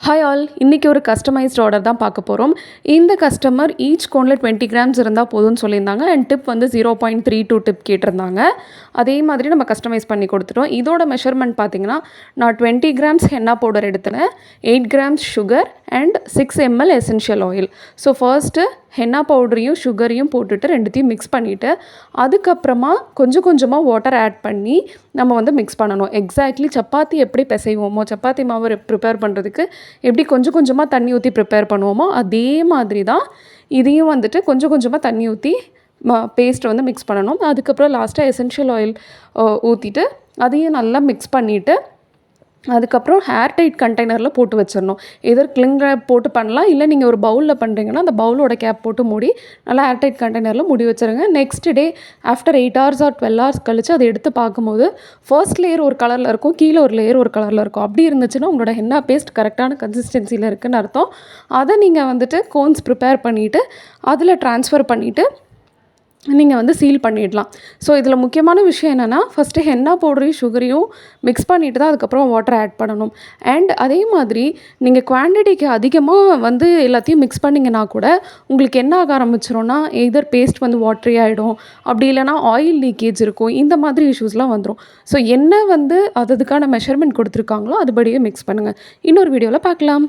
Hi all, இன்றைக்கி ஒரு customised order தான் பார்க்க போகிறோம். இந்த கஸ்டமர் ஈச் கோனில் 20 கிராம்ஸ் இருந்தால் போதும்னு சொல்லியிருந்தாங்க. அண்ட் டிப் வந்து 0.32 டிப் கேட்டிருந்தாங்க. அதே மாதிரி நம்ம கஸ்டமைஸ் பண்ணி கொடுத்துட்டோம். இதோட மெஷர்மெண்ட் பார்த்திங்கன்னா, நான் 20 கிராம்ஸ் ஹென்னா பவுடர் எடுத்தேன், 8 grams sugar and 6 ml essential oil. So first henna பவுடரையும் சுகரையும் போட்டுட்டு ரெண்டுத்தையும் மிக்ஸ் பண்ணிவிட்டு அதுக்கப்புறமா கொஞ்சம் கொஞ்சமாக வாட்டர் ஆட் பண்ணி நம்ம வந்து மிக்ஸ் பண்ணணும். எக்ஸாக்ட்லி சப்பாத்தி எப்படி பிசைவோமோ, சப்பாத்தி மாவு ப்ரிப்பேர் பண்ணுறதுக்கு எப்படி கொஞ்சம் கொஞ்சமாக தண்ணி ஊற்றி ப்ரிப்பேர் பண்ணுவோமோ அதே மாதிரி தான் இதையும் வந்துட்டு கொஞ்சம் கொஞ்சமாக தண்ணி ஊற்றி பேஸ்ட்டை வந்து மிக்ஸ் பண்ணணும். அதுக்கப்புறம் லாஸ்ட்டாக எசென்ஷியல் ஆயில் ஊற்றிட்டு அதையும் நல்லா மிக்ஸ் பண்ணிவிட்டு அதுக்கப்புறம் ஹேர் டைட் கண்டெய்னரில் போட்டு வச்சிடணும். எதர் கிளிங் ரேப் போட்டு பண்ணலாம், இல்லை நீங்கள் ஒரு பவுலில் பண்ணுறீங்கன்னா அந்த பவுலோட கேப் போட்டு மூடி நல்லா ஹேர் டைட் கண்டெய்னரில் மூடி வச்சுருங்க. Next day after 8 hours or 12 hours கழித்து அதை எடுத்து பார்க்கும்போது ஃபர்ஸ்ட் லேயர் ஒரு கலரில் இருக்கும், கீழே ஒரு லேயர் ஒரு கலரில் இருக்கும். அப்படி இருந்துச்சுன்னா உங்களோட ஹென்னா பேஸ்ட் கரெக்டான கன்சிஸ்டன்சியில் இருக்குதுன்னு அர்த்தம். அதை நீங்கள் வந்துட்டு கோன்ஸ் ப்ரிப்பேர் பண்ணிவிட்டு அதில் ட்ரான்ஸ்ஃபர் பண்ணிவிட்டு நீங்கள் வந்து சீல் பண்ணிடலாம். ஸோ இதில் முக்கியமான விஷயம் என்னென்னா, ஃபஸ்ட்டு ஹென்னா பவுடரையும் சுகரையும் மிக்ஸ் பண்ணிவிட்டு தான் அதுக்கப்புறம் வாட்டர் ஆட் பண்ணணும். அண்ட் அதே மாதிரி நீங்கள் குவான்டிட்டிக்கு அதிகமாக வந்து எல்லாத்தையும் மிக்ஸ் பண்ணிங்கன்னா கூட உங்களுக்கு என்ன ஆக ஆரம்பிச்சிரும்னா, எதர் பேஸ்ட் வந்து வாட்ரி ஆகிடும், அப்படி இல்லைனா ஆயில் லீக்கேஜ் இருக்கும், இந்த மாதிரி இஷ்யூஸ்லாம் வந்துடும். ஸோ என்ன வந்து அதுக்கான மெஷர்மெண்ட் கொடுத்துருக்காங்களோ அதுபடியே மிக்ஸ் பண்ணுங்கள். இன்னொரு வீடியோவில் பார்க்கலாம்.